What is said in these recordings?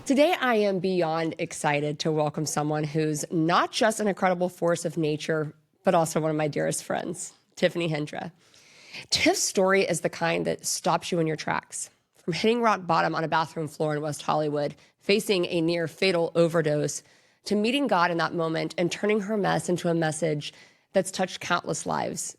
Today, I am beyond excited to welcome someone who's not just an incredible force of nature, but also one of my dearest friends, Tiffany Hendra. Tiff's story is the kind that stops you in your tracks. From hitting rock bottom on a bathroom floor in West Hollywood, facing a near fatal overdose, to meeting God in that moment and turning her mess into a message that's touched countless lives.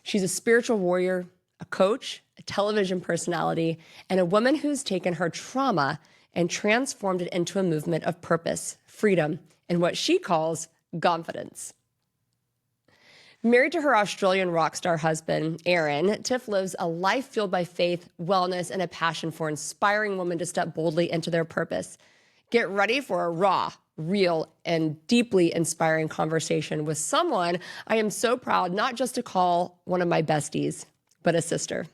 She's a spiritual warrior, a coach, a television personality, and a woman who's taken her trauma and transformed it into a movement of purpose, freedom, and what she calls confidence. Married to her Australian rock star husband, Aaron, Tiff lives a life fueled by faith, wellness, and a passion for inspiring women to step boldly into their purpose. Get ready for a raw, real, and deeply inspiring conversation with someone I am so proud not just to call one of my besties, but a sister.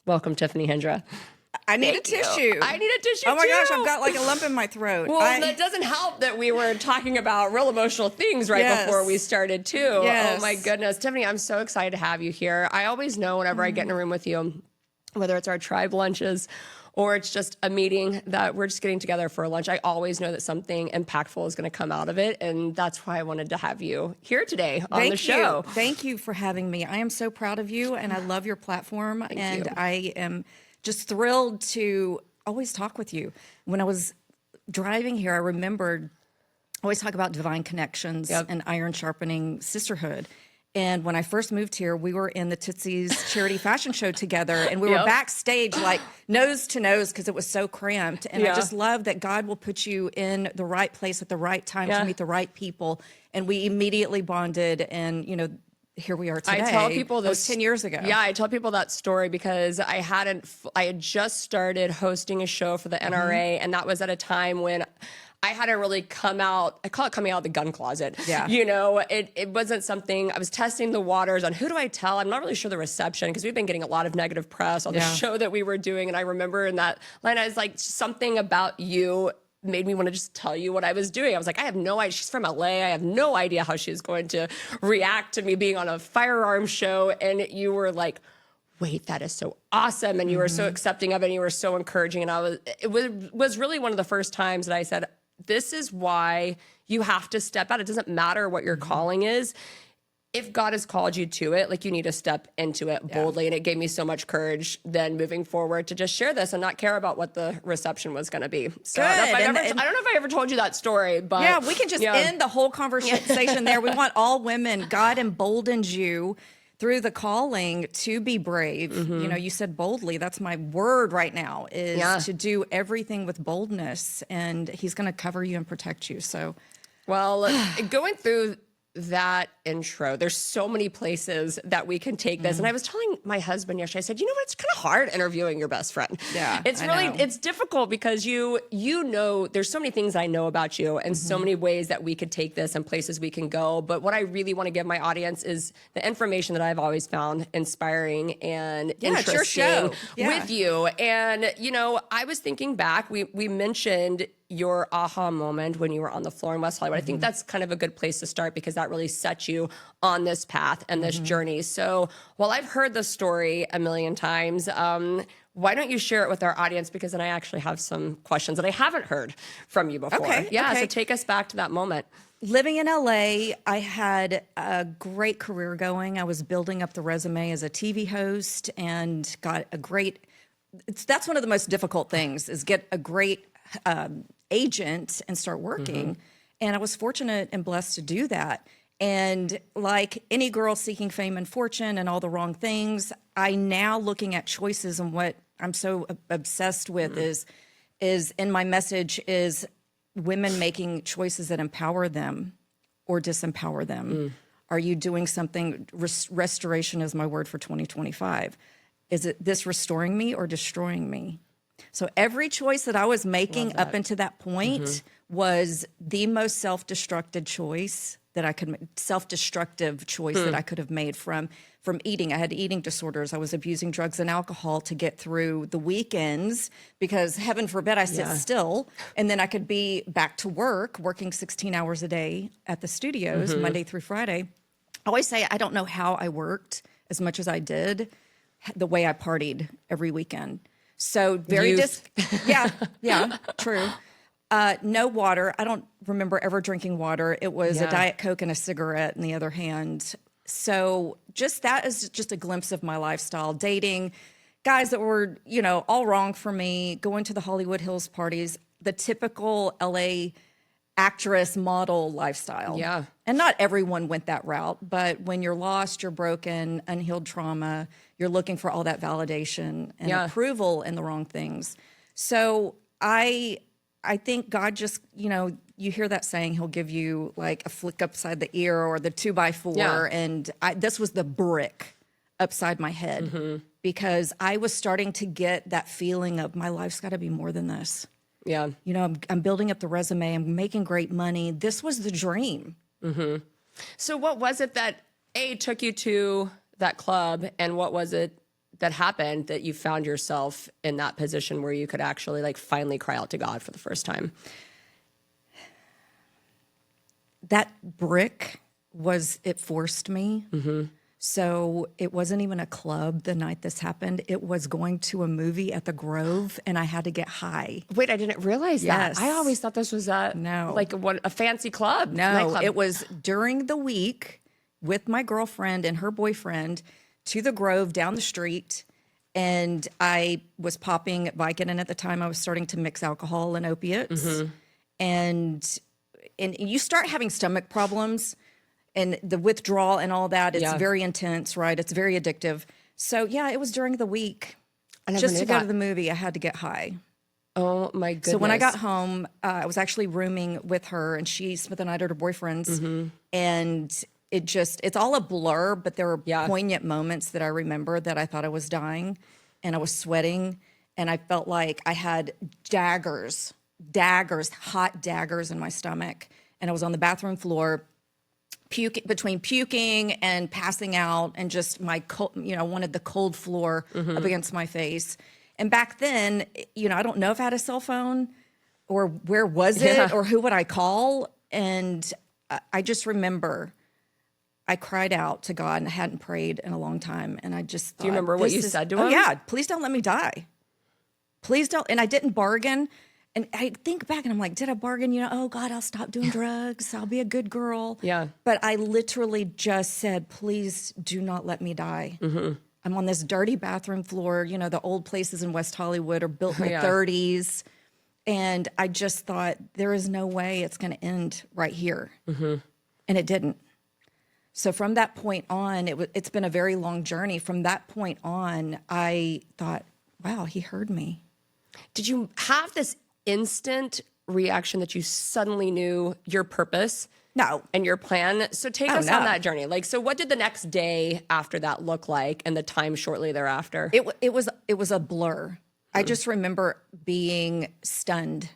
Welcome, Tiffany Hendra. I need a tissue. I need a tissue, Oh my too. gosh, I've got like a lump in my throat. Well, that doesn't help that we were talking about real emotional things right before we started, too. Yes. Oh, my goodness. Tiffany, I'm so excited to have you here. I always know whenever I get in a room with you, whether it's our tribe lunches or it's just a meeting that we're just getting together for a lunch, I always know that something impactful is going to come out of it. And that's why I wanted to have you here today on the show. Thank you for having me. I am so proud of you, and I love your platform. Thank you. I am just thrilled to always talk with you. When I was driving here, I remembered I always talk about divine connections and iron sharpening sisterhood. And when I first moved here, we were in the Tootsie's charity fashion show together, and we were backstage like nose to nose because it was so cramped. And I just love that God will put you in the right place at the right time to meet the right people. And we immediately bonded, and, you know, here we are today. I tell people this 10 years ago. Yeah, I tell people that story because I had just started hosting a show for the NRA, and that was at a time when I had to really come out. I call it coming out of the gun closet. Yeah. You know, it wasn't something, I was testing the waters on who do I tell? I'm not really sure the reception because we've been getting a lot of negative press on the show that we were doing. And I remember in that line, I was like, something about you made me want to just tell you what I was doing. I was like, I have no idea. She's from LA. I have no idea how she's going to react to me being on a firearms show. And you were like, wait, that is so awesome. And you were so accepting of it. And you were so encouraging. And it was really one of the first times that I said, this is why you have to step out. It doesn't matter what your calling is. If God has called you to it, like, you need to step into it boldly. And it gave me so much courage then moving forward to just share this and not care about what the reception was going to be. So I don't know if I ever told you that story, but yeah, we can just end the whole conversation there. We want all women. God emboldens you through the calling to be brave. You know, you said boldly. That's my word right now, is to do everything with boldness, and He's going to cover you and protect you. So, well, going through that intro, there's so many places that we can take this. And I was telling my husband yesterday, I said, you know what, it's kind of hard interviewing your best friend. Yeah, it's difficult because you know, there's so many things I know about you and so many ways that we could take this and places we can go. But what I really want to give my audience is the information that I've always found inspiring and interesting it's your show. with you. And, you know, I was thinking back, we mentioned your aha moment when you were on the floor in West Hollywood. I think that's kind of a good place to start because that really set you on this path and this journey. So while I've heard the story a million times, why don't you share it with our audience? Because then I actually have some questions that I haven't heard from you before. So take us back to that moment. Living in LA, I had a great career going. I was building up the resume as a TV host and got a great, that's one of the most difficult things, is get a great agent and start working. And I was fortunate and blessed to do that. And like any girl seeking fame and fortune and all the wrong things, I now looking at choices, and what I'm so obsessed with is in my message is women making choices that empower them or disempower them. Are you doing something? Restoration is my word for 2025. Is it this restoring me or destroying me? So every choice that I was making up until that point was the most self-destructive choice that I could that I could have made from eating. I had eating disorders. I was abusing drugs and alcohol to get through the weekends because, heaven forbid, I sit still, and then I could be back to work, working 16 hours a day at the studios, Monday through Friday. I always say I don't know how I worked as much as I did the way I partied every weekend. So true. No water. I don't remember ever drinking water. It was Yeah. a Diet Coke and a cigarette in the other hand. So just that is just a glimpse of my lifestyle. Dating guys that were, all wrong for me, going to the Hollywood Hills parties, the typical LA actress model lifestyle. Yeah. And not everyone went that route, but when you're lost, you're broken, unhealed trauma, you're looking for all that validation and approval in the wrong things. So I think God just, you hear that saying, he'll give you like a flick upside the ear or the 2x4. Yeah. And this was the brick upside my head because I was starting to get that feeling of my life's got to be more than this. Yeah. I'm building up the resume. I'm making great money. This was the dream. So what was it that took you to that club, and what was it that happened that you found yourself in that position where you could actually like finally cry out to God for the first time? That brick it forced me. So it wasn't even a club the night this happened. It was going to a movie at the Grove, and I had to get high. Wait, I didn't realize Yes. that. I always thought this was a fancy club. No, nightclub. it was during the week with my girlfriend and her boyfriend to the Grove down the street. And I was popping Vicodin at the time. I was starting to mix alcohol and opiates. And you start having stomach problems. And the withdrawal and all that, it's very intense, right? It's very addictive. So, yeah, it was during the week. Just to go to the movie, I had to get high. Oh, my goodness. So when I got home, I was actually rooming with her, and she spent the night at her boyfriend's. And it's all a blur, but there were poignant moments that I remember that I thought I was dying, and I was sweating, and I felt like I had daggers, hot daggers in my stomach. And I was on the bathroom floor, between puking and passing out, and just my wanted the cold floor up against my face. And back then, I don't know if I had a cell phone or where was it or who would I call. And I just remember I cried out to God, and I hadn't prayed in a long time. And I just thought, do you remember what you said to him? Oh yeah, please don't let me die. Please don't. And I didn't bargain. And I think back and I'm like, did I bargain? Oh God, I'll stop doing drugs. I'll be a good girl. Yeah. But I literally just said, please do not let me die. I'm on this dirty bathroom floor. The old places in West Hollywood are built in the 30s. And I just thought, there is no way it's going to end right here. And it didn't. So from that point on, it's been a very long journey. From that point on, I thought, wow, he heard me. Did you have this instant reaction that you suddenly knew your purpose? No. And your plan? So take us on that journey. So what did the next day after that look like, and the time shortly thereafter? It was a blur. I just remember being stunned.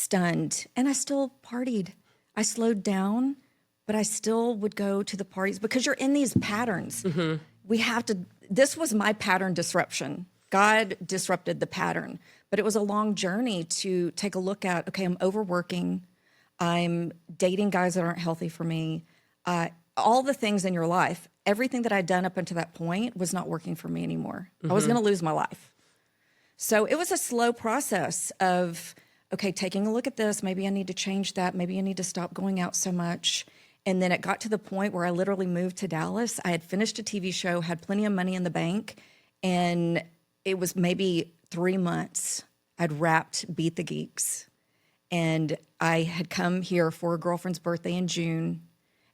And I still partied. I slowed down, but I still would go to the parties because you're in these patterns. This was my pattern disruption. God disrupted the pattern. But it was a long journey to take a look at, okay, I'm overworking. I'm dating guys that aren't healthy for me. All the things in your life, everything that I'd done up until that point was not working for me anymore. I was going to lose my life. So it was a slow process of, okay, taking a look at this. Maybe I need to change that. Maybe I need to stop going out so much. And then it got to the point where I literally moved to Dallas. I had finished a TV show, had plenty of money in the bank, and it was maybe 3 months. I'd wrapped Beat the Geeks, and I had come here for a girlfriend's birthday in June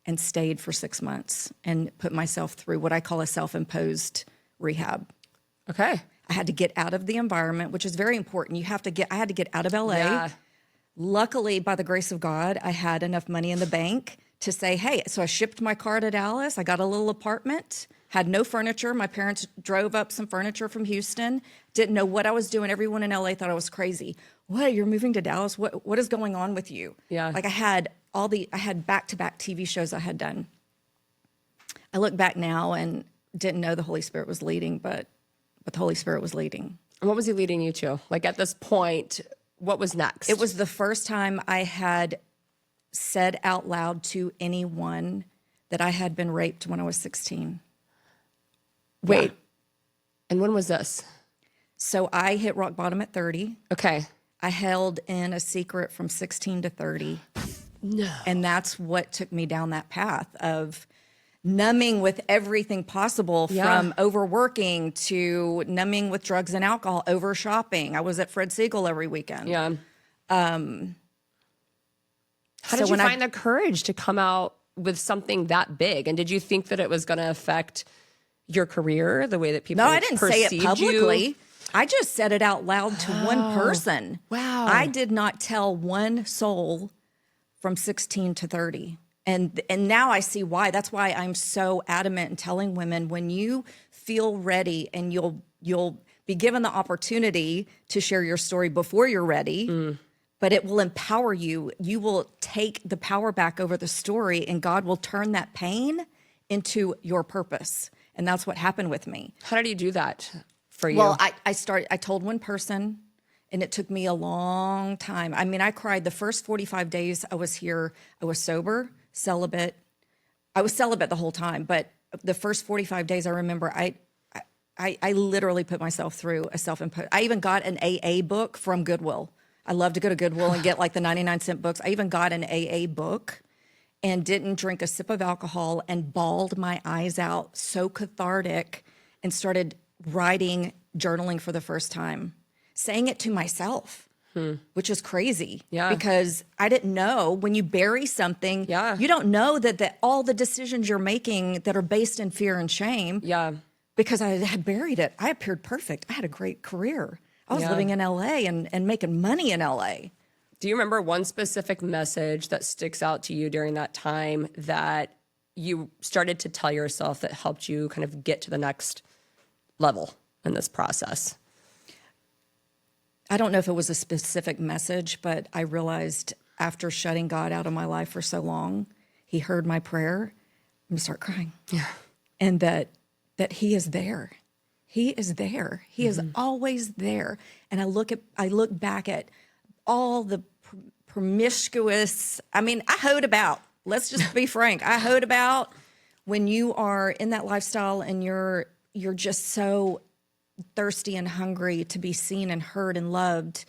and stayed for 6 months and put myself through what I call a self-imposed rehab. Okay. I had to get out of the environment, which is very important. I had to get out of LA. Yeah. Luckily, by the grace of God, I had enough money in the bank to say, hey, so I shipped my car to Dallas. I got a little apartment, had no furniture. My parents drove up some furniture from Houston. Didn't know what I was doing. Everyone in LA thought I was crazy. What, you're moving to Dallas? What is going on with you? Yeah. Like I had back-to-back TV shows I had done. I look back now and didn't know the Holy Spirit was leading, but the Holy Spirit was leading. And what was he leading you to? Like at this point, what was next? It was the first time I had said out loud to anyone that I had been raped when I was 16. Wait. Yeah. And when was this? So I hit rock bottom at 30. Okay. I held in a secret from 16 to 30. No. And that's what took me down that path of numbing with everything possible, from overworking to numbing with drugs and alcohol, over shopping. I was at Fred Siegel every weekend. Yeah. How did you find the courage to come out with something that big? And did you think that it was going to affect your career, the way that people No, I didn't say it publicly. You? I just said it out loud to one person. Wow. I did not tell one soul from 16 to 30. And now I see why. That's why I'm so adamant in telling women, when you feel ready and you'll be given the opportunity to share your story before you're ready, but it will empower you. You will take the power back over the story, and God will turn that pain into your purpose. And that's what happened with me. How did he do that for you? Well, I told one person, and it took me a long time. I mean, I cried the first 45 days I was here. I was sober, celibate. I was celibate the whole time, but the first 45 days, I remember I literally put myself through a self-imposed. I even got an AA book from Goodwill. I love to go to Goodwill and get like the 99-cent books. I even got an AA book and didn't drink a sip of alcohol and bawled my eyes out, so cathartic, and started writing, journaling for the first time, saying it to myself, which is crazy. Yeah. Because I didn't know, when you bury something, you don't know that all the decisions you're making that are based in fear and shame. Yeah. Because I had buried it. I appeared perfect. I had a great career. I was living in LA and making money in LA. Do you remember one specific message that sticks out to you during that time that you started to tell yourself that helped you kind of get to the next level in this process? I don't know if it was a specific message, but I realized after shutting God out of my life for so long, he heard my prayer. I'm going to start crying. Yeah. And that he is there. He is there. He is always there. And I look back at all the promiscuous, I hoed about. Let's just be frank. I hoed about when you are in that lifestyle and you're just so thirsty and hungry to be seen and heard and loved.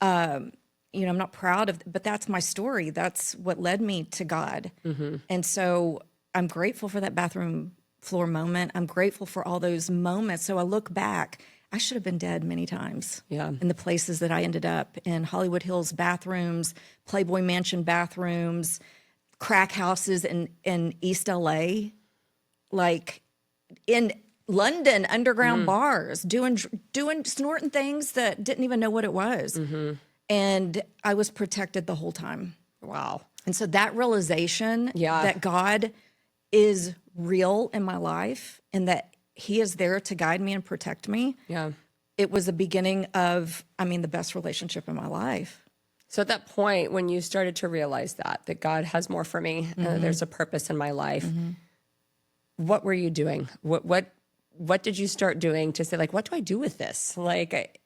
I'm not proud of, but that's my story. That's what led me to God. And so I'm grateful for that bathroom floor moment. I'm grateful for all those moments. So I look back, I should have been dead many times. Yeah. In the places that I ended up in: Hollywood Hills bathrooms, Playboy Mansion bathrooms, crack houses in East LA, like in London, underground bars, doing snorting things that didn't even know what it was. And I was protected the whole time. Wow. And so that realization that God is real in my life and that he is there to guide me and protect me. Yeah. It was the beginning of, the best relationship in my life. So at that point, when you started to realize that God has more for me, there's a purpose in my life, what were you doing? What did you start doing to say, like, what do I do with this? Like,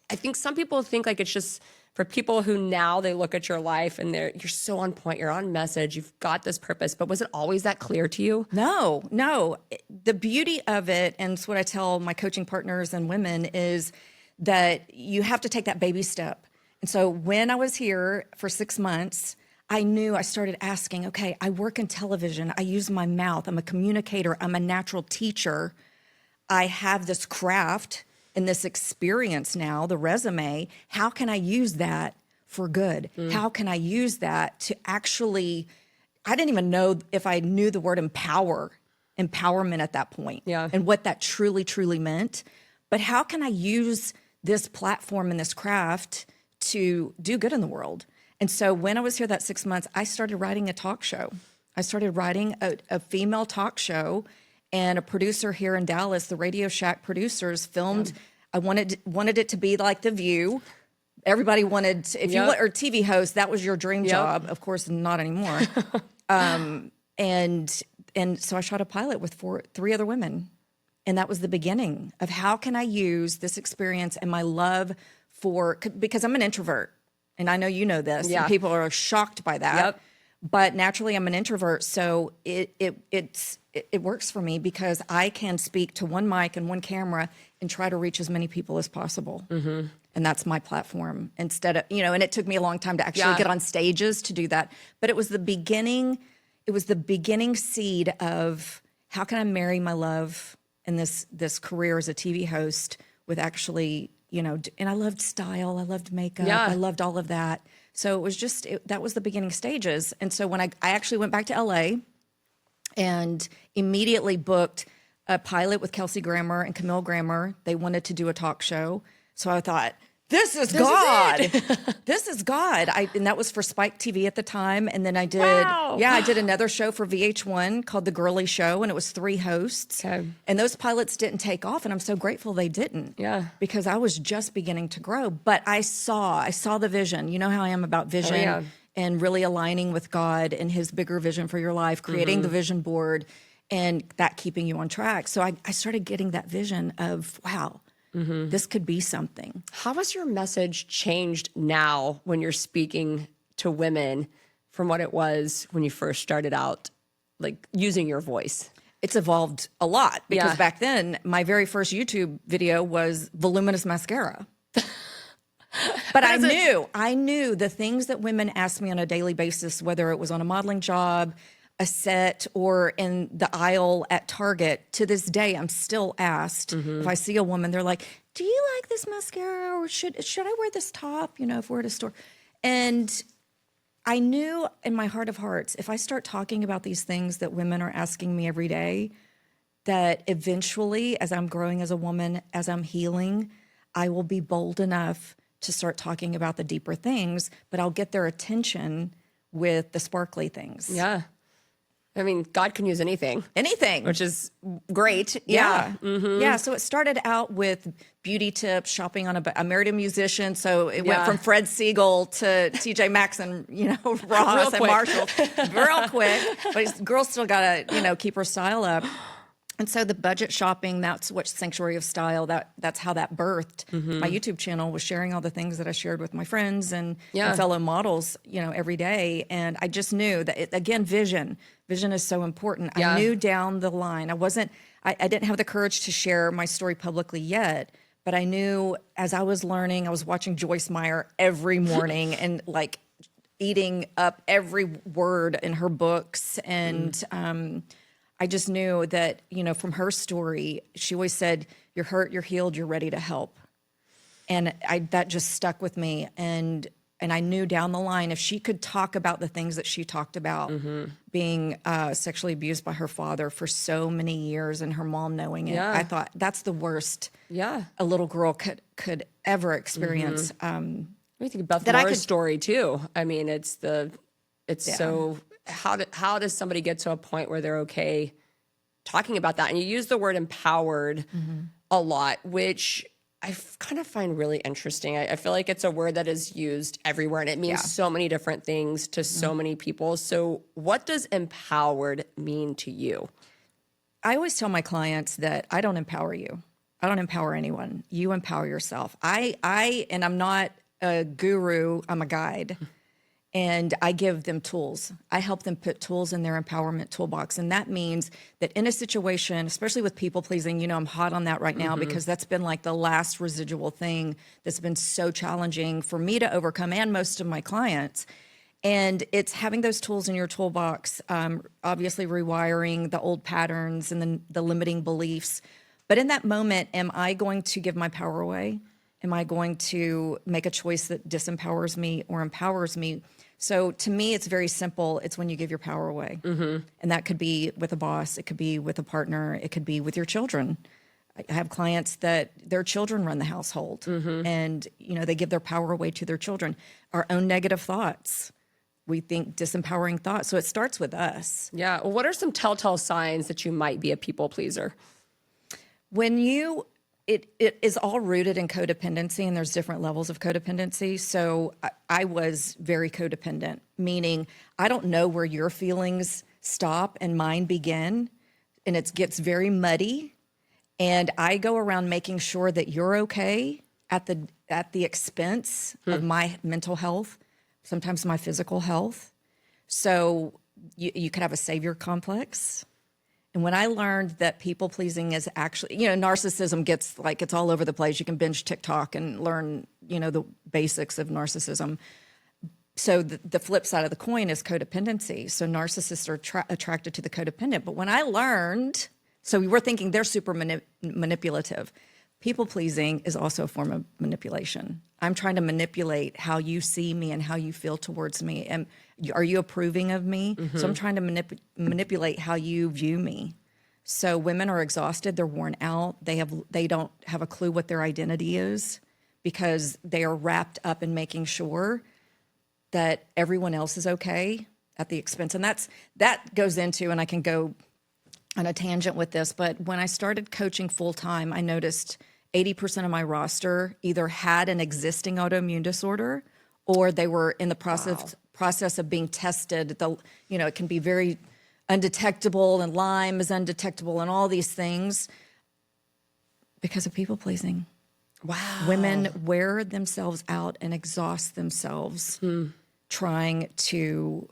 I think some people think like it's just for people who now they look at your life and you're so on point, you're on message, you've got this purpose, but was it always that clear to you? No. The beauty of it, and it's what I tell my coaching partners and women, is that you have to take that baby step. And so when I was here for 6 months, I started asking, okay, I work in television, I use my mouth, I'm a communicator, I'm a natural teacher, I have this craft and this experience now, the resume. How can I use that for good? How can I use that to actually, I didn't even know if I knew the word empowerment at that point, and what that truly, truly meant. But how can I use this platform and this craft to do good in the world? And so when I was here that 6 months, I started writing a talk show. I started writing a female talk show. And a producer here in Dallas, the Radio Shack producers, filmed. I wanted it to be like The View. Everybody wanted, if you want, or TV host, that was your dream job. Of course, not anymore. And so I shot a pilot with 3 other women, and that was the beginning of how can I use this experience and my love because I'm an introvert, and I know you know this. And people are shocked by that. But naturally, I'm an introvert, so it works for me because I can speak to one mic and one camera and try to reach as many people as possible. And and that's my platform instead of, and it took me a long time to actually get on stages to do that. But it was the beginning seed of how can I marry my love in this career as a TV host with actually, and I loved style, I loved makeup, I loved all of that. So it was just, that was the beginning stages. And so when I actually went back to LA and immediately booked a pilot with Kelsey Grammer and Camille Grammer. They wanted to do a talk show. So I thought, this is God. This is God. And that was for Spike TV at the time. And then I did, I did another show for VH1 called The Girly Show, and it was 3 hosts. Okay. And those pilots didn't take off, and I'm so grateful they didn't. Yeah. Because I was just beginning to grow. But I saw the vision. You know how I am about vision and really aligning with God and his bigger vision for your life, creating the vision board and that keeping you on track. So I started getting that vision of, wow, this could be something. How has your message changed now when you're speaking to women from what it was when you first started out, like using your voice? It's evolved a lot because back then, my very first YouTube video was voluminous mascara. But I knew the things that women asked me on a daily basis, whether it was on a modeling job, a set, or in the aisle at Target. To this day, I'm still asked if I see a woman, they're like, do you like this mascara, or should I wear this top, if we're at a store? And I knew in my heart of hearts, if I start talking about these things that women are asking me every day, that eventually, as I'm growing as a woman, as I'm healing, I will be bold enough to start talking about the deeper things, but I'll get their attention with the sparkly things. Yeah. I mean, God can use anything. Anything. Which is great. Yeah. Yeah. So it started out with beauty tips, shopping on I married a musician. So it went from Fred Siegel to TJ Maxx and, Ross and Marshall real quick. But girls still got to, keep her style up. And so the budget shopping, that's what Sanctuary of Style, that's how that birthed. My YouTube channel was sharing all the things that I shared with my friends and fellow models, every day. And I just knew that, again, vision is so important. Yeah. I knew down the line, I didn't have the courage to share my story publicly yet, but I knew as I was learning, I was watching Joyce Meyer every morning and like eating up every word in her books. And, I just knew that, from her story, she always said, you're hurt, you're healed, you're ready to help. And that just stuck with me. And I knew down the line, if she could talk about the things that she talked about, being sexually abused by her father for so many years and her mom knowing it, I thought that's the worst a little girl could ever experience. I think about Laura's story too. I mean, it's so... How does somebody get to a point where they're okay talking about that? And you use the word empowered a lot, which I kind of find really interesting. I feel like it's a word that is used everywhere, and it means so many different things to so many people. So what does empowered mean to you? I always tell my clients that I don't empower you. I don't empower anyone. You empower yourself. And I'm not a guru, I'm a guide. And I give them tools. I help them put tools in their empowerment toolbox. And that means that in a situation, especially with people pleasing, I'm hot on that right now because that's been like the last residual thing that's been so challenging for me to overcome and most of my clients. And it's having those tools in your toolbox, obviously rewiring the old patterns and the limiting beliefs. But in that moment, am I going to give my power away? Am I going to make a choice that disempowers me or empowers me? So to me, it's very simple. It's when you give your power away. And that could be with a boss. It could be with a partner. It could be with your children. I have clients that their children run the household and, they give their power away to their children. Our own negative thoughts. We think disempowering thoughts. So it starts with us. Yeah. Well, what are some telltale signs that you might be a people pleaser? When it is all rooted in codependency, and there's different levels of codependency. So I was very codependent, meaning I don't know where your feelings stop and mine begin, and it gets very muddy. And I go around making sure that you're okay at the expense of my mental health, sometimes my physical health. So you could have a savior complex. And when I learned that people pleasing is actually, narcissism gets like, it's all over the place. You can binge TikTok and learn the basics of narcissism. So the flip side of the coin is codependency. So narcissists are attracted to the codependent. But when I learned, so we were thinking they're super manipulative. People pleasing is also a form of manipulation. I'm trying to manipulate how you see me and how you feel towards me. And are you approving of me? So I'm trying to manipulate how you view me. So women are exhausted. They're worn out. They don't have a clue what their identity is because they are wrapped up in making sure that everyone else is okay at the expense. And that goes into, and I can go on a tangent with this, but when I started coaching full time, I noticed 80% of my roster either had an existing autoimmune disorder or they were in the process of being tested. It can be very undetectable, and Lyme is undetectable, and all these things because of people pleasing. Wow. Women wear themselves out and exhaust themselves trying to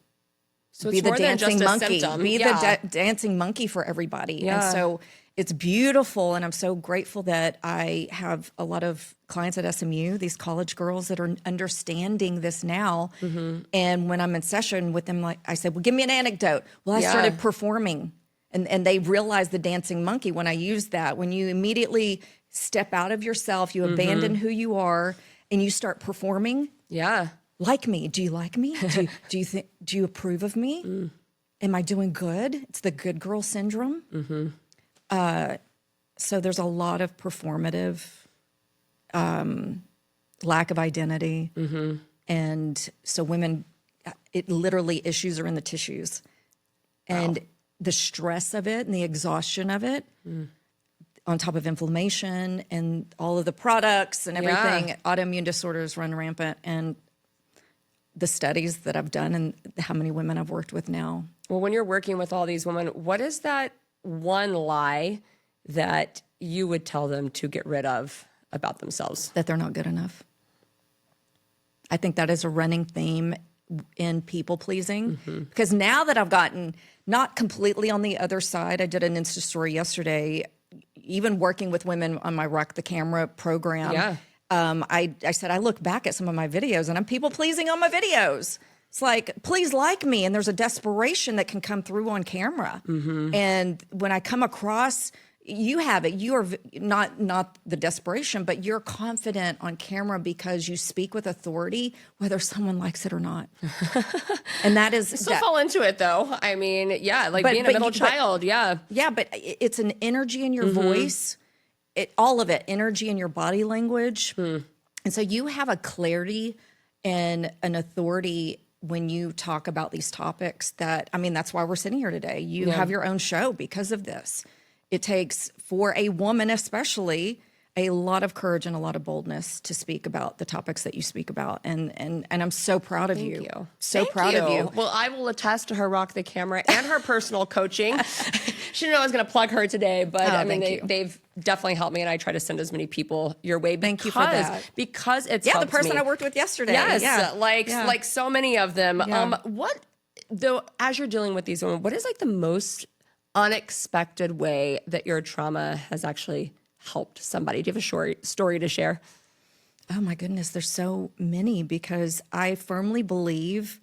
be the dancing monkey, the dancing monkey for everybody. Yeah. And so it's beautiful. And I'm so grateful that I have a lot of clients at SMU, these college girls that are understanding this now. And when I'm in session with them, like I said, well, give me an anecdote. Well, I started performing and they realized the dancing monkey when I used that. When you immediately step out of yourself, you abandon who you are and you start performing. Yeah. Like me. Do you like me? Do you approve of me? Am I doing good? It's the good girl syndrome. So there's a lot of performative, lack of identity. And so women, it literally issues are in the tissues. And the stress of it and the exhaustion of it, on top of inflammation and all of the products and everything, autoimmune disorders run rampant. And the studies that I've done and how many women I've worked with now. Well, when you're working with all these women, what is that one lie that you would tell them to get rid of about themselves? That they're not good enough. I think that is a running theme in people pleasing. Because now that I've gotten not completely on the other side, I did an Insta story yesterday, even working with women on my Rock the Camera program. Yeah. I said, I look back at some of my videos and I'm people pleasing on my videos. It's like, please like me. And there's a desperation that can come through on camera. And when I come across, you have it, you are not the desperation, but you're confident on camera because you speak with authority, whether someone likes it or not. And that is... I still fall into it though. I mean, being a middle child. Yeah, but it's an energy in your voice. All of it, energy in your body language. And so you have a clarity and an authority when you talk about these topics that's why we're sitting here today. You have your own show because of this. It takes, for a woman especially, a lot of courage and a lot of boldness to speak about the topics that you speak about. And I'm so proud of you. Thank you. So proud of you. Well, I will attest to her Rock the Camera and her personal coaching. She didn't know I was going to plug her today, but they've definitely helped me, and I try to send as many people your way. Thank you for that. Because it's the person I worked with yesterday. Yes, like so many of them. What though, as you're dealing with these women, what is like the most unexpected way that your trauma has actually helped somebody? Do you have a short story to share? Oh my goodness, there's so many, because I firmly believe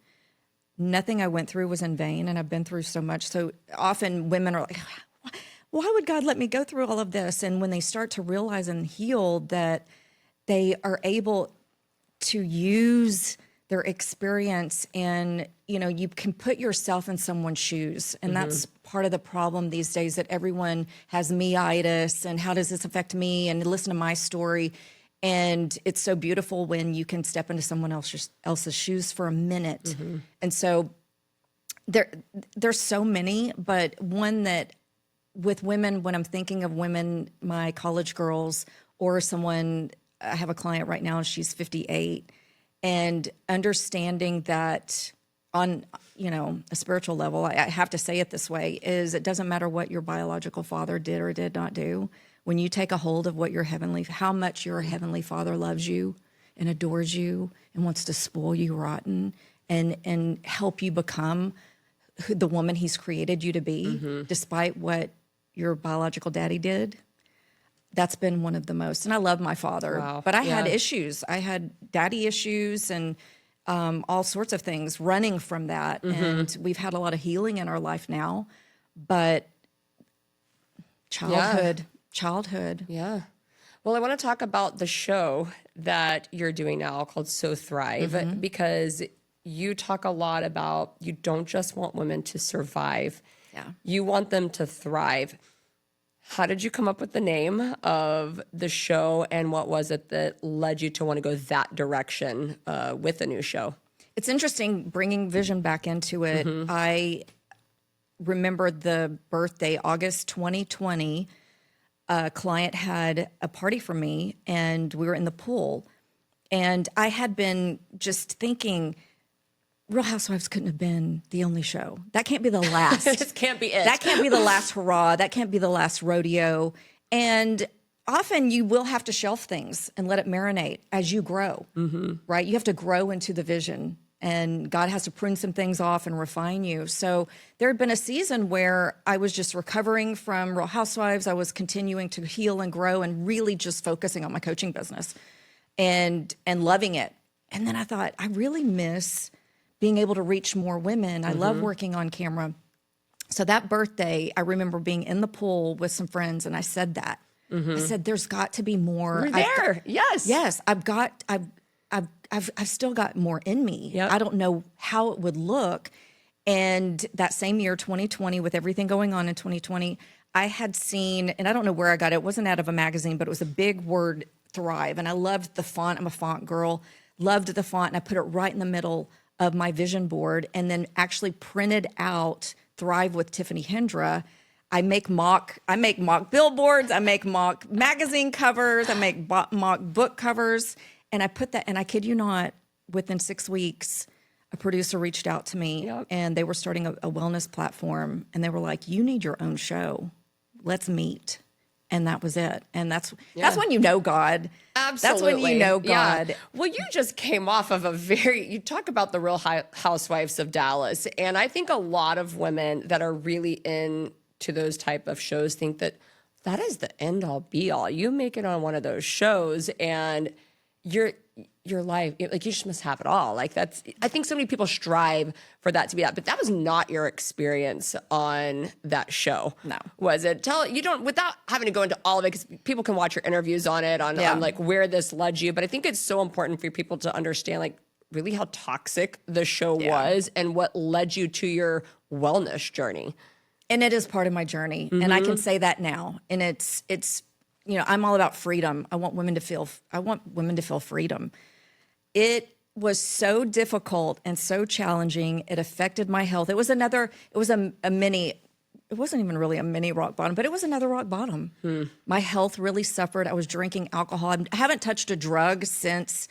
nothing I went through was in vain, and I've been through so much. So often women are like, why would God let me go through all of this? And when they start to realize and heal that they are able to use their experience, and you can put yourself in someone's shoes, and that's part of the problem these days, that everyone has me-itis and how does this affect me, and listen to my story. And it's so beautiful when you can step into someone else's shoes for a minute. And so there's so many, but one that with women, when I'm thinking of women, my college girls, or someone, I have a client right now, she's 58, and understanding that on, a spiritual level, I have to say it this way, is it doesn't matter what your biological father did or did not do. When you take a hold of what how much your heavenly Father loves you and adores you and wants to spoil you rotten and help you become the woman he's created you to be, despite what your biological daddy did, That's been one of the most, and I love my father, Wow. but I Yeah. had issues. I had daddy issues and all sorts of things running from that. And we've had a lot of healing in our life now, but childhood. Yeah. Well, I want to talk about the show that you're doing now called So Thrive, because you talk a lot about you don't just want women to survive. Yeah. You want them to thrive. How did you come up with the name of the show, and what was it that led you to want to go that direction with the new show? It's interesting bringing vision back into it. I remember the birthday, August 2020. A client had a party for me, and we were in the pool. And I had been just thinking, Real Housewives couldn't have been the only show. That can't be the last. This can't be it. That can't be the last hurrah. That can't be the last rodeo. And often you will have to shelf things and let it marinate as you grow, right? You have to grow into the vision, and God has to prune some things off and refine you. So there had been a season where I was just recovering from Real Housewives. I was continuing to heal and grow and really just focusing on my coaching business and loving it. And then I thought, I really miss being able to reach more women. I love working on camera. So that birthday, I remember being in the pool with some friends, and I said that. I said, "There's got to be more." You're there. Yes. Yes, I've still got more in me. Yep. I don't know how it would look. And that same year, 2020, with everything going on in 2020, I had seen, and I don't know where I got it. It wasn't out of a magazine, but it was a big word, Thrive. And I loved the font. I'm a font girl. Loved the font, and I put it right in the middle of my vision board, and then actually printed out Thrive with Tiffany Hendra. I make mock billboards, I make mock magazine covers, I make mock book covers, and I put that, and I kid you not, within 6 weeks, a producer reached out to me, and they were starting a wellness platform, and they were like, "You need your own show. Let's meet." And that was it. And that's when you know God. Absolutely. That's when you know God. Yeah. Well, you just came off of you talk about the Real Housewives of Dallas. And I think a lot of women that are really into those type of shows think that is the end all be all. You make it on one of those shows and your life, like, you just must have it all. Like, I think so many people strive for that to be that, but that was not your experience on that show. No. Was it? Without having to go into all of it, because people can watch your interviews on it, on like where this led you. But I think it's so important for people to understand, like, really how toxic the show was and what led you to your wellness journey. And it is part of my journey. And I can say that now. And it's, I'm all about freedom. I want women to feel freedom. It was so difficult and so challenging. It affected my health. It wasn't even really a mini rock bottom, but it was another rock bottom. My health really suffered. I was drinking alcohol. I haven't touched a drug since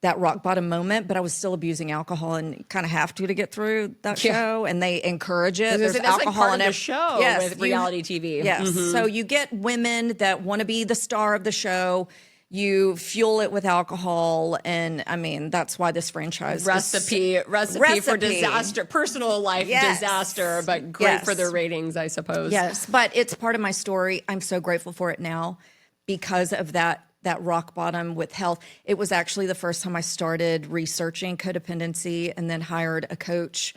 that rock bottom moment, but I was still abusing alcohol and kind of have to get through that show. And they encourage it. There's alcohol like part in of the show with reality TV. Yes. So you get women that want to be the star of the show. You fuel it with alcohol, and I mean, that's why this franchise recipe for disaster, personal life disaster, but great for their ratings, I suppose. Yes, but it's part of my story. I'm so grateful for it now because of that rock bottom with health. It was actually the first time I started researching codependency, and then hired a coach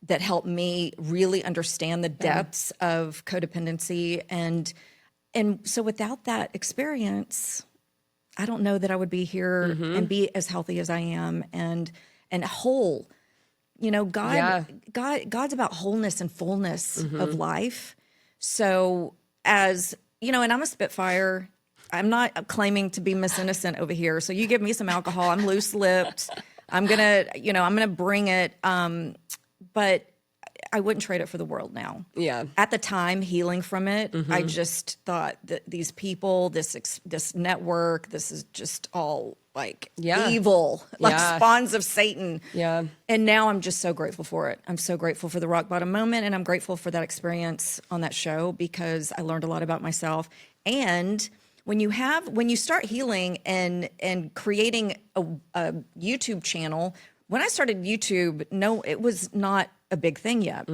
that helped me really understand the depths of codependency. And so without that experience, I don't know that I would be here and be as healthy as I am and whole. God's about wholeness and fullness of life. So and I'm a Spitfire. I'm not claiming to be Miss Innocent over here. So you give me some alcohol, I'm loose-lipped. I'm gonna bring it. But I wouldn't trade it for the world now. Yeah. At the time, healing from it, I just thought that these people, this network, this is just all like evil, like spawns of Satan. Yeah. And now I'm just so grateful for it. I'm so grateful for the rock bottom moment, and I'm grateful for that experience on that show because I learned a lot about myself. And when you start healing and creating a YouTube channel, when I started YouTube, no, it was not a big thing yet.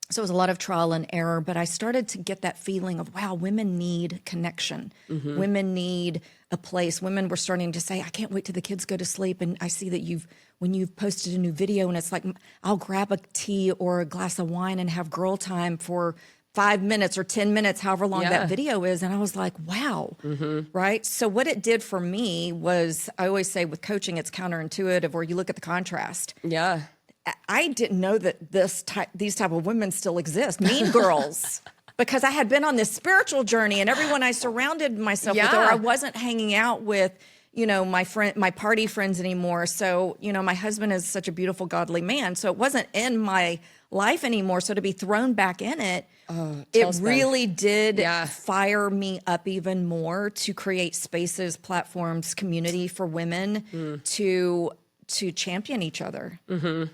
So it was a lot of trial and error, but I started to get that feeling of, wow, women need connection. Women need a place. Women were starting to say, I can't wait till the kids go to sleep. And I see that when you've posted a new video, and it's like, I'll grab a tea or a glass of wine and have girl time for 5 minutes or 10 minutes, however long that video is. And I was like, wow, right? So what it did for me was, I always say with coaching, it's counterintuitive, or you look at the contrast. Yeah. I didn't know that these type of women still exist, mean girls, because I had been on this spiritual journey, and everyone I surrounded myself with, or I wasn't hanging out with, my party friends anymore. So, my husband is such a beautiful, godly man. So it wasn't in my life anymore. So to be thrown back in it, it really did fire me up even more to create spaces, platforms, community for women to champion each other,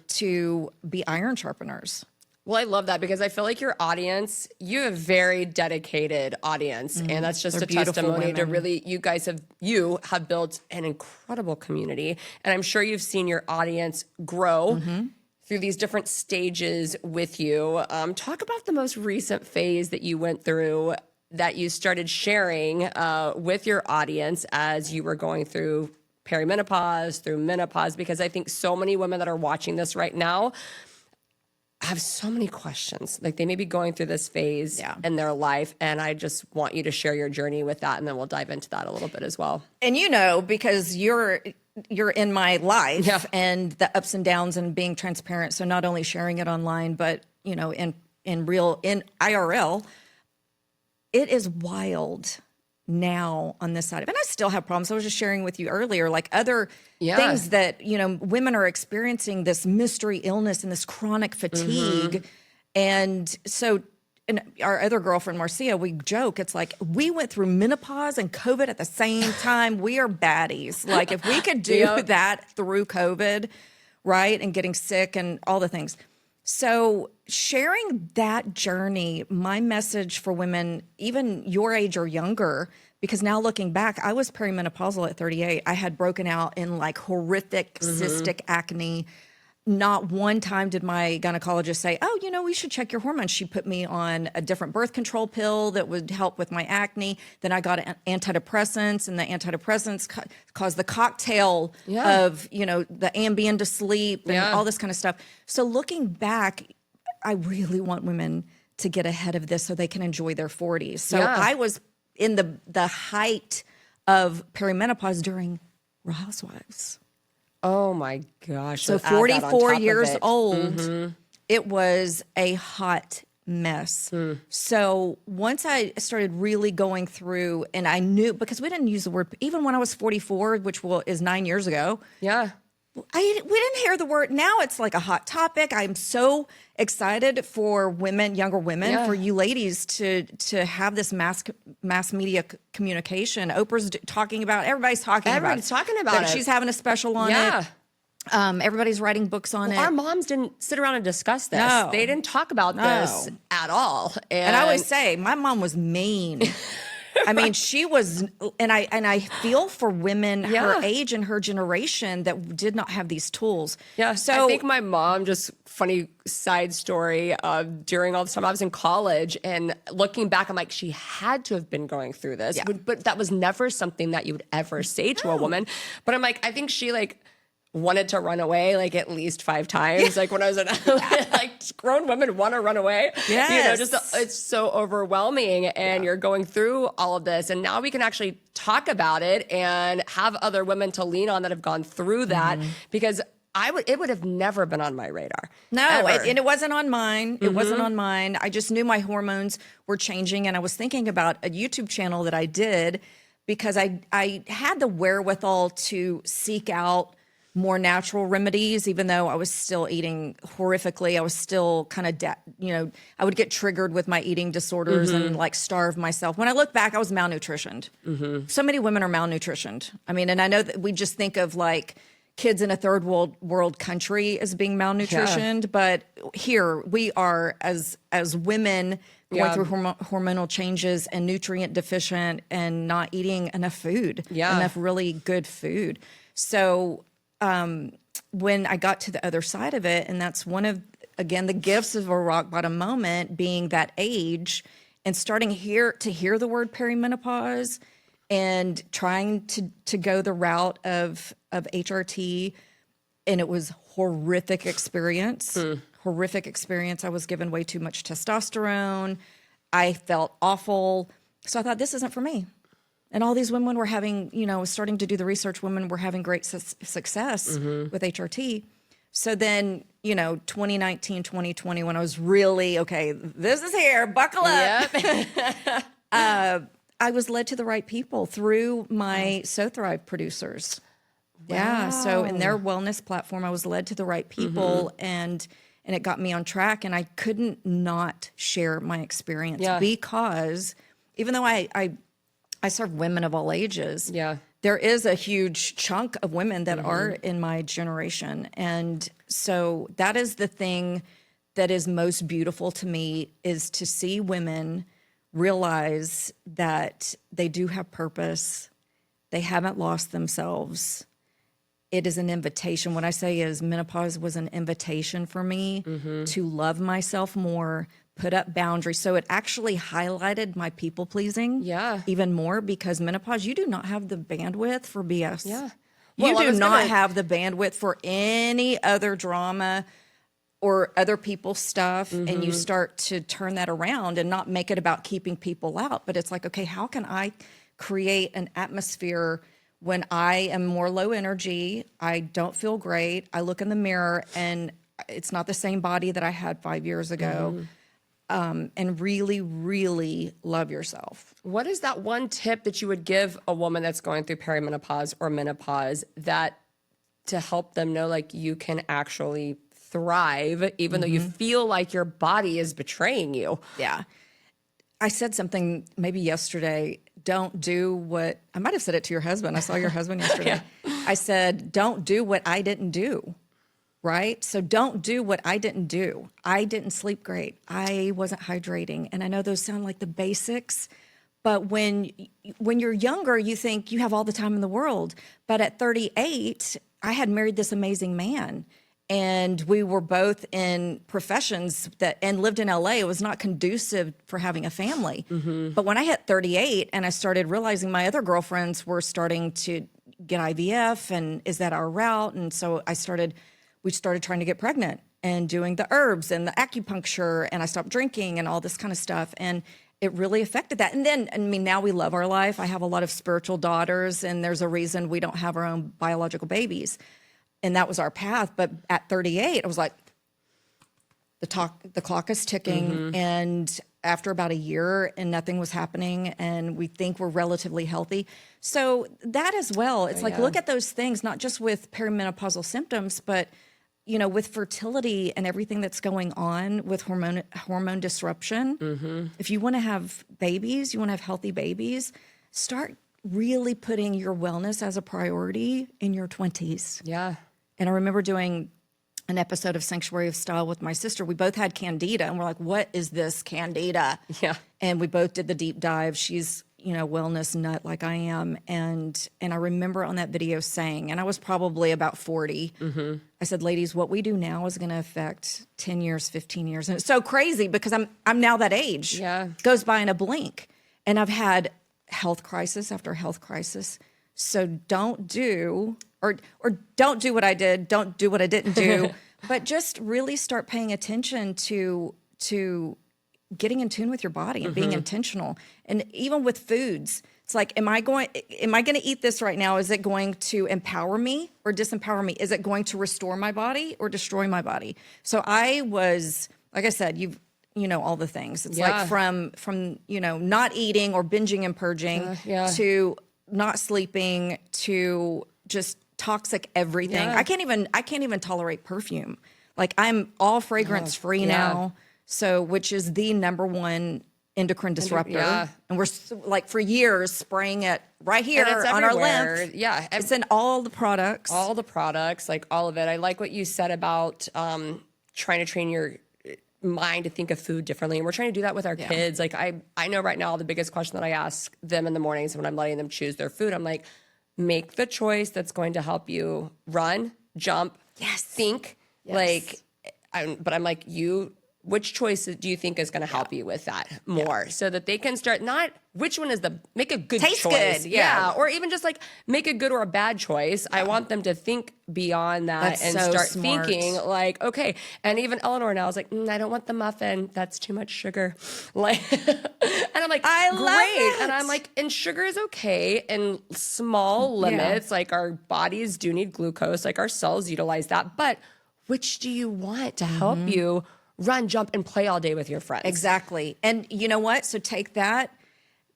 to be iron sharpeners. Well, I love that, because I feel like your audience, you have a very dedicated audience. And that's just a testimony to really, you have built an incredible community. And I'm sure you've seen your audience grow through these different stages with you. Talk about the most recent phase that you went through, that you started sharing with your audience as you were going through perimenopause, through menopause, because I think so many women that are watching this right now have so many questions. Like, they may be going through this phase in their life, and I just want you to share your journey with that, and then we'll dive into that a little bit as well. And because you're in my life and the ups and downs and being transparent. So not only sharing it online, but in IRL, it is wild now on this side of it. And I still have problems. I was just sharing with you earlier, like other things that, women are experiencing, this mystery illness and this chronic fatigue. And so, and our other girlfriend, Marcia, we joke, it's like, we went through menopause and COVID at the same time. We are baddies. Like, if we could do that through COVID, right, and getting sick and all the things. So sharing that journey, my message for women, even your age or younger, because now looking back, I was perimenopausal at 38. I had broken out in like horrific cystic acne. Not one time did my gynecologist say, oh, we should check your hormones. She put me on a different birth control pill that would help with my acne. Then I got antidepressants, and the antidepressants caused the cocktail of, the Ambien to sleep and all this kind of stuff. So looking back, I really want women to get ahead of this so they can enjoy their 40s. So I was in the height of perimenopause during Real Housewives. Oh my gosh. So 44 years old, it was a hot mess. So once I started really going through, and I knew, because we didn't use the word, even when I was 44, which is 9 years ago. We didn't hear the word. Now it's like a hot topic. I'm so excited for women, younger women, for you ladies to have this mass media communication. Oprah's talking about. Everybody's talking about it. She's having a special on it. Everybody's writing books on it. Our moms didn't sit around and discuss this. No. They didn't talk about this at all. And I always say, my mom was mean. I mean, she was, and I feel for women her age and her generation that did not have these tools. Yeah, so I think my mom, just funny side story, during all this time I was in college, and looking back, I'm like, she had to have been going through this, but that was never something that you would ever say to a woman. But I'm like, I think she wanted to run away like at least 5 times. Like when I was in, like grown women want to run away. Yes. It's so overwhelming, and you're going through all of this. And now we can actually talk about it and have other women to lean on that have gone through that, because it would have never been on my radar. No, and it wasn't on mine. It wasn't on mine. I just knew my hormones were changing, and I was thinking about a YouTube channel that I did because I had the wherewithal to seek out more natural remedies, even though I was still eating horrifically. I was still kind of, I would get triggered with my eating disorders and like starve myself. When I look back, I was malnutritioned. So many women are malnutritioned. I mean, and I know that we just think of like kids in a third world country as being malnutritioned, but here we are as women going through hormonal changes and nutrient deficient and not eating enough food, enough really good food. So when I got to the other side of it, and that's one of again, the gifts of a rock bottom moment being that age and starting to hear the word perimenopause and trying to go the route of HRT. And it was horrific experience. Horrific experience. I was given way too much testosterone. I felt awful. So I thought, this isn't for me. And all these women were having, starting to do the research, women were having great success with HRT. So then, 2019, 2020, when I was really, okay, this is here, buckle up. Yep. I was led to the right people through my So Thrive producers. Wow. Yeah. So in their wellness platform, I was led to the right people and it got me on track, and I couldn't not share my experience because even though I serve women of all ages. Yeah. There is a huge chunk of women that are in my generation. And so that is the thing that is most beautiful to me, is to see women realize that they do have purpose. They haven't lost themselves. It is an invitation. What I say is menopause was an invitation for me to love myself more, put up boundaries. So it actually highlighted my people pleasing even more, because menopause, you do not have the bandwidth for BS. Yeah. You do not have the bandwidth for any other drama or other people's stuff. And you start to turn that around and not make it about keeping people out. But it's like, okay, how can I create an atmosphere when I am more low energy, I don't feel great, I look in the mirror and it's not the same body that I had 5 years ago. And really, really love yourself. What is that one tip that you would give a woman that's going through perimenopause or menopause that to help them know, like, you can actually thrive even though you feel like your body is betraying you? Yeah. I said something maybe yesterday, don't do what, I might have said it to your husband. I saw your husband yesterday. I said, don't do what I didn't do. Right? So don't do what I didn't do. I didn't sleep great. I wasn't hydrating. And I know those sound like the basics, but when you're younger, you think you have all the time in the world. But at 38, I had married this amazing man, and we were both in professions and lived in LA. It was not conducive for having a family. But when I hit 38 and I started realizing my other girlfriends were starting to get IVF, and is that our route? And so we started trying to get pregnant and doing the herbs and the acupuncture, and I stopped drinking and all this kind of stuff. And it really affected that. And then, now we love our life. I have a lot of spiritual daughters, and there's a reason we don't have our own biological babies. And that was our path. But at 38, I was like, the clock is ticking. And after about a year and nothing was happening, and we think we're relatively healthy. So that as well, it's look at those things, not just with perimenopausal symptoms, but with fertility and everything that's going on with hormone disruption. If you want to have babies, you want to have healthy babies, start really putting your wellness as a priority in your 20s. Yeah. And I remember doing an episode of Sanctuary of Style with my sister. We both had candida, and we're like, what is this candida? Yeah. And we both did the deep dive. She's, wellness nut like I am. And I remember on that video saying, and I was probably about 40, I said, ladies, what we do now is going to affect 10 years, 15 years. And it's so crazy because I'm now that age. Yeah. It goes by in a blink. And I've had health crisis after health crisis. So don't do what I did, don't do what I didn't do, but just really start paying attention to getting in tune with your body and being intentional. And even with foods, it's like, am I going to eat this right now? Is it going to empower me or disempower me? Is it going to restore my body or destroy my body? So I was, like I said, you know, all the things. It's like from not eating or binging and purging to not sleeping to just toxic everything. I can't even tolerate perfume. Like, I'm all fragrance free now. So, which is the number one endocrine disruptor. And we're like for years spraying it right here on our lymph. Yeah. It's in all the products. All the products, like all of it. I like what you said about trying to train your mind to think of food differently. And we're trying to do that with our kids. Like I know right now the biggest question that I ask them in the mornings when I'm letting them choose their food, I'm like, make the choice that's going to help you run, jump, think. Like, but I'm like, which choice do you think is going to help you with that more, so that they can start, not which one is make a good Tastes choice. good, yeah. Or even just like make a good or a bad choice. I want them to think beyond that That's and so start smart. thinking like, okay. And even Eleanor now is like, I don't want the muffin. That's too much sugar. Like, and I'm like, I love great. it. And I'm like, and sugar is okay in small limits. Like our bodies do need glucose, like our cells utilize that. But which do you want to help you run, jump, and play all day with your friends? Exactly. And you know what? So take that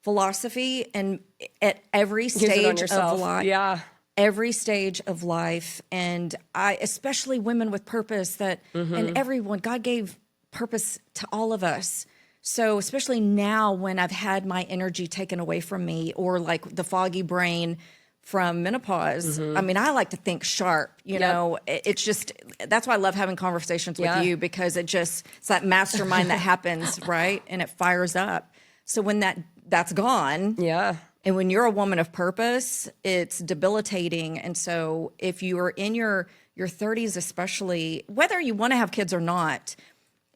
philosophy and at every Use it on stage yourself. of life. Yeah. Every stage of life. And especially women with purpose and everyone, God gave purpose to all of us. So especially now when I've had my energy taken away from me, or like the foggy brain from menopause. I mean, I like to think sharp, you know, it's just, that's why I love having conversations with you, because it's that mastermind that happens, right? And it fires up. So when that's gone. Yeah. And when you're a woman of purpose, it's debilitating. And so if you are in your 30s, especially, whether you want to have kids or not,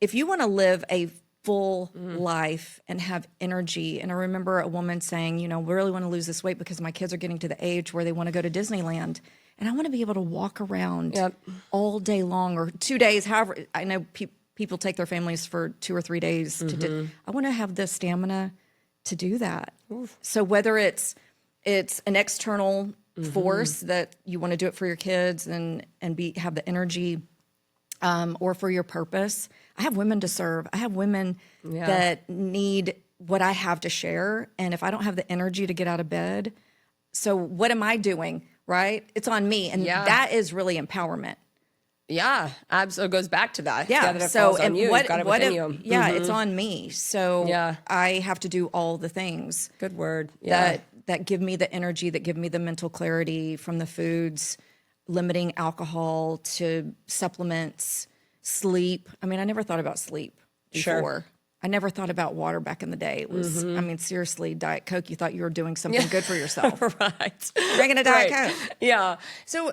if you want to live a full life and have energy. And I remember a woman saying, we really want to lose this weight because my kids are getting to the age where they want to go to Disneyland. And I want to be able to walk around all day long, or 2 days, however. I know people take their families for 2 or 3 days to do. I want to have the stamina to do that. Oof. So whether it's an external force that you want to do it for your kids and have the energy, or for your purpose. I have women to serve. I have women that need what I have to share. And if I don't have the energy to get out of bed, so what am I doing, right? It's on me. And that is really empowerment. Yeah, absolutely. It goes back to that. Yeah. That it So falls on you. You've got it within you. Yeah, it's on me. So I have to do all the things. Good word. Yeah. That give me the energy, that give me the mental clarity, from the foods, limiting alcohol to supplements, sleep. I mean, I never thought about sleep before. Sure. I never thought about water back in the day. It was, I mean, seriously, Diet Coke, you thought you were doing something good for yourself. Right. Drinking a Diet Coke. Yeah. So,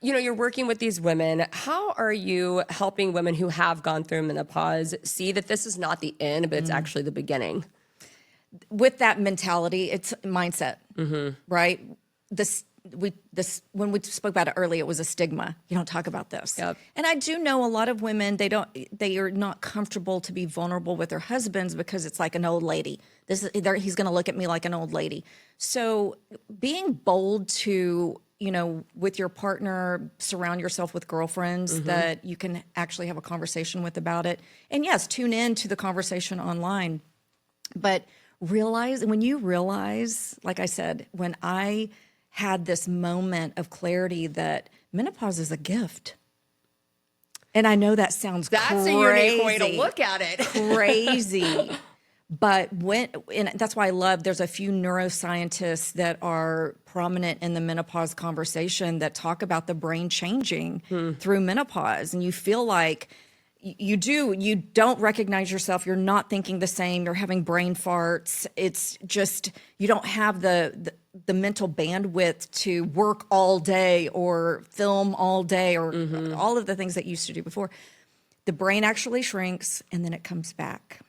you're working with these women. How are you helping women who have gone through menopause see that this is not the end, but it's actually the beginning? With that mentality, it's mindset, right? When we spoke about it earlier, it was a stigma. You don't talk about this. Yep. And I do know a lot of women, they are not comfortable to be vulnerable with their husbands because it's like an old lady. He's going to look at me like an old lady. So being bold to, with your partner, surround yourself with girlfriends that you can actually have a conversation with about it. And yes, tune in to the conversation online. But when you realize, like I said, when I had this moment of clarity that menopause is a gift. And I know that sounds That's crazy. a unique way to look at it. Crazy. But and that's why I love, there's a few neuroscientists that are prominent in the menopause conversation that talk about the brain changing through menopause. And you feel like you don't recognize yourself. You're not thinking the same. You're having brain farts. It's just, you don't have the mental bandwidth to work all day or film all day or all of the things that you used to do before. The brain actually shrinks and then it comes back.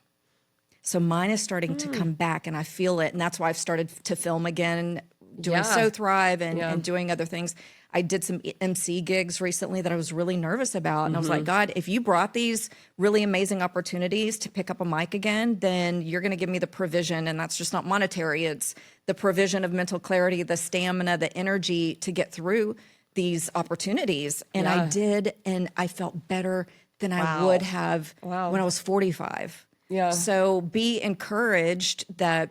So mine is starting to come back and I feel it. And that's why I've started to film again, doing So Thrive and doing other things. I did some MC gigs recently that I was really nervous about. And I was like, God, if you brought these really amazing opportunities to pick up a mic again, then you're going to give me the provision. And that's just not monetary. It's the provision of mental clarity, the stamina, the energy to get through these opportunities. And I did. And I felt better than I would have when I was 45. Yeah. So be encouraged that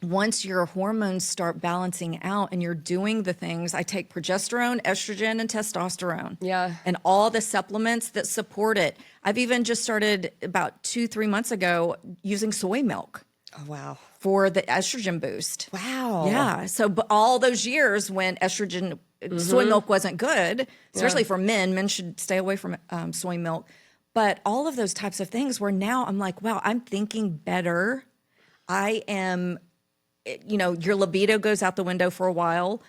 once your hormones start balancing out and you're doing the things, I take progesterone, estrogen, and testosterone. Yeah. And all the supplements that support it. I've even just started about 2-3 months ago using soy milk. Oh, wow. For the estrogen boost. Wow. Yeah. So but all those years when estrogen, soy milk wasn't good, especially for men. Men should stay away from soy milk. But all of those types of things where now I'm like, wow, I'm thinking better. I am... your libido goes out the window for a while,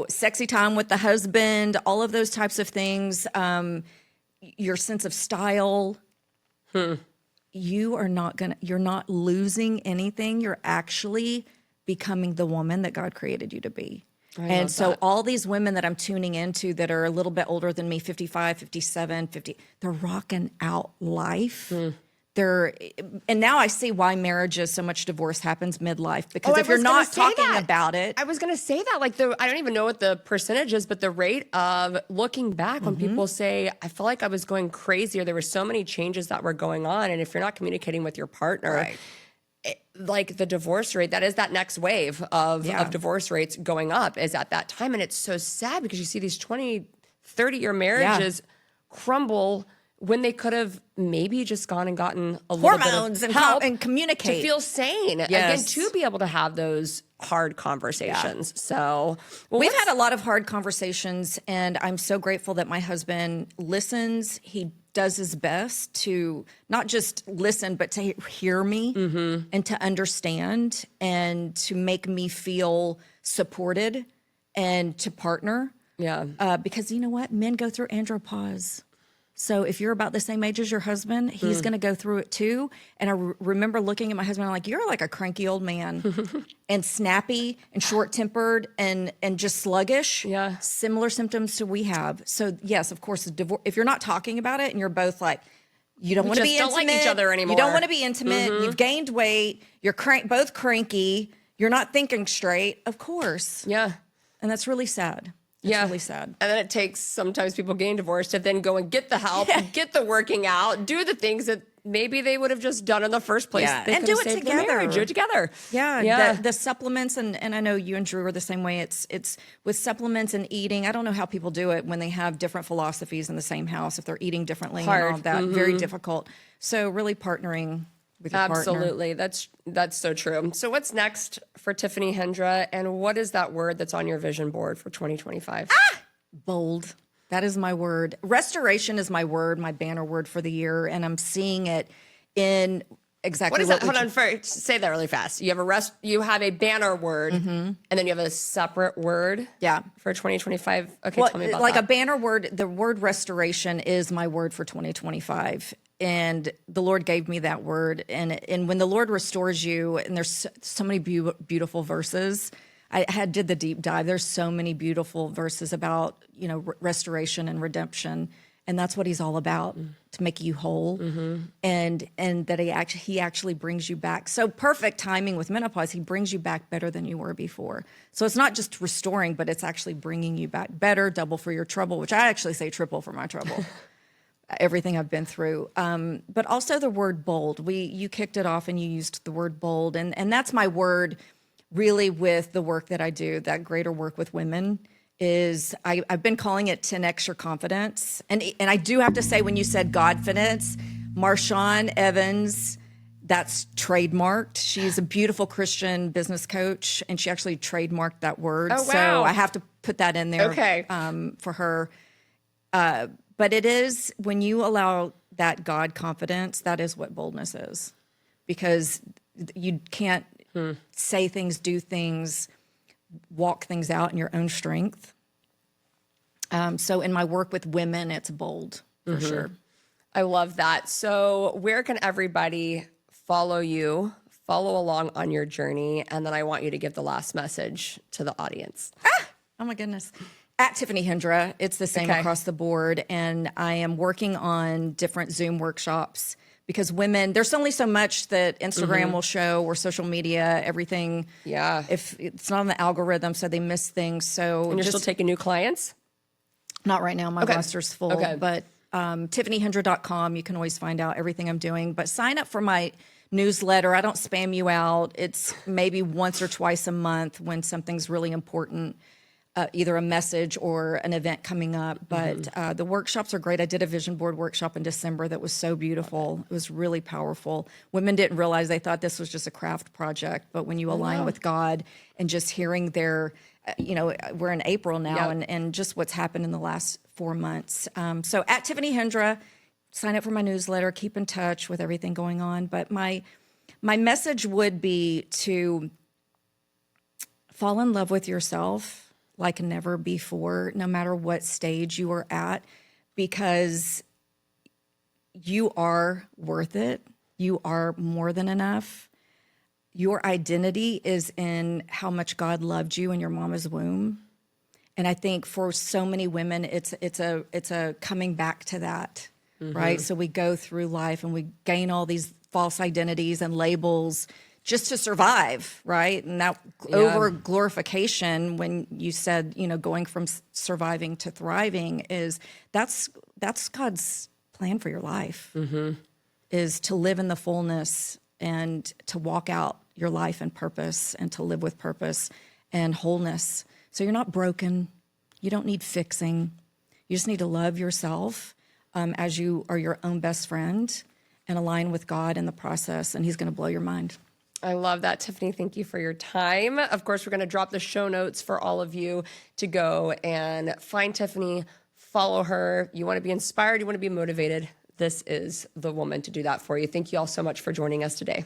sexy time with the husband, all of those types of things. your sense of style. You're not losing anything. You're actually becoming the woman that God created you to be. And so all these women that I'm tuning into that are a little bit older than me, 55, 57, 50, they're rocking out life. And now I see why marriages, so much divorce happens midlife, because if you're not talking about it. I was going to say that, like, I don't even know what the percentage is, but the rate of looking back when people say, I felt like I was going crazy, or there were so many changes that were going on. And if you're not communicating with your partner, like the divorce rate, that is that next wave of divorce rates going up is at that time. And it's so sad because you see these 20, 30-year marriages crumble when they could have maybe just gone and gotten a little bit of help and communicate to feel sane again, to be able to have those hard conversations. So we've had a lot of hard conversations, and I'm so grateful that my husband listens. He does his best to not just listen, but to hear me and to understand and to make me feel supported and to partner. Because you know what? Men go through andropause. So if you're about the same age as your husband, he's going to go through it too. And I remember looking at my husband, I'm like, you're like a cranky old man and snappy and short-tempered and just sluggish. Similar symptoms to we have. So yes, of course, if you're not talking about it and you're both like, you don't want to be intimate. Don't like each other anymore. You don't want to be intimate. You've gained weight. You're both cranky. You're not thinking straight. Of course. And that's really sad. It's really sad. And then it takes sometimes people getting divorced to then go and get the help, get the working out, do the things that maybe they would have just done in the first place. They and do it together. Do it together. The supplements, and I know you and Drew are the same way. It's with supplements and eating. I don't know how people do it when they have different philosophies in the same house, if they're eating differently and all of that. Very difficult. So really partnering with your partner. Absolutely. That's so true. So what's next for Tiffany Hendra, and what is that word that's on your vision board for 2025? Bold. That is my word. Restoration is my word, my banner word for the year, and I'm seeing it in exactly what is that? Hold on, first, say that really fast. You have a banner word, and then you have a separate word. For 2025. Okay, tell me about like that. A banner word. The word restoration is my word for 2025. And the Lord gave me that word. And when the Lord restores you, and there's so many beautiful verses. I did the deep dive. There's so many beautiful verses about, restoration and redemption. And that's what he's all about, to make you whole. And that he actually brings you back. So perfect timing with menopause. He brings you back better than you were before. So it's not just restoring, but it's actually bringing you back better, double for your trouble, which I actually say triple for my trouble. Everything I've been through. But also the word bold. You kicked it off and you used the word bold. And that's my word really with the work that I do, that greater work with women, is I've been calling it 10x your confidence. And I do have to say, when you said Godfidence, Marshawn Evans, that's trademarked. She's a beautiful Christian business coach, and she actually trademarked that word. Oh, wow. So I have to put that in there for her. But it is, when you allow that God confidence, that is what boldness is. Because you can't say things, do things, walk things out in your own strength. So in my work with women, it's bold, for sure. I love that. So where can everybody follow you, follow along on your journey? And then I want you to give the last message to the audience. Oh my goodness. At Tiffany Hendra, it's the same across the board. And I am working on different Zoom workshops, because women, there's only so much that Instagram will show, or social media, everything. If it's not on the algorithm, so they miss things. So and you're still taking new clients? Not right now. My roster's full. But TiffanyHendra.com, you can always find out everything I'm doing. But sign up for my newsletter. I don't spam you out. It's maybe once or twice a month when something's really important. Either a message or an event coming up. But the workshops are great. I did a vision board workshop in December that was so beautiful. It was really powerful. Women didn't realize, they thought this was just a craft project. But when you align with God and just hearing their, we're in April now, and just what's happened in the last 4 months. So at Tiffany Hendra, sign up for my newsletter, keep in touch with everything going on. But my message would be to fall in love with yourself like never before, no matter what stage you are at, because you are worth it. You are more than enough. Your identity is in how much God loved you in your mama's womb. And I think for so many women, it's a coming back to that, right? So we go through life and we gain all these false identities and labels just to survive, right? And that over glorification, when you said, going from surviving to thriving, that's God's plan for your life, is to live in the fullness and to walk out your life in purpose and to live with purpose and wholeness. So you're not broken. You don't need fixing. You just need to love yourself as you are your own best friend and align with God in the process, and he's going to blow your mind. I love that, Tiffany. Thank you for your time. Of course, we're going to drop the show notes for all of you to go and find Tiffany, follow her. You want to be inspired, you want to be motivated. This is the woman to do that for you. Thank you all so much for joining us today.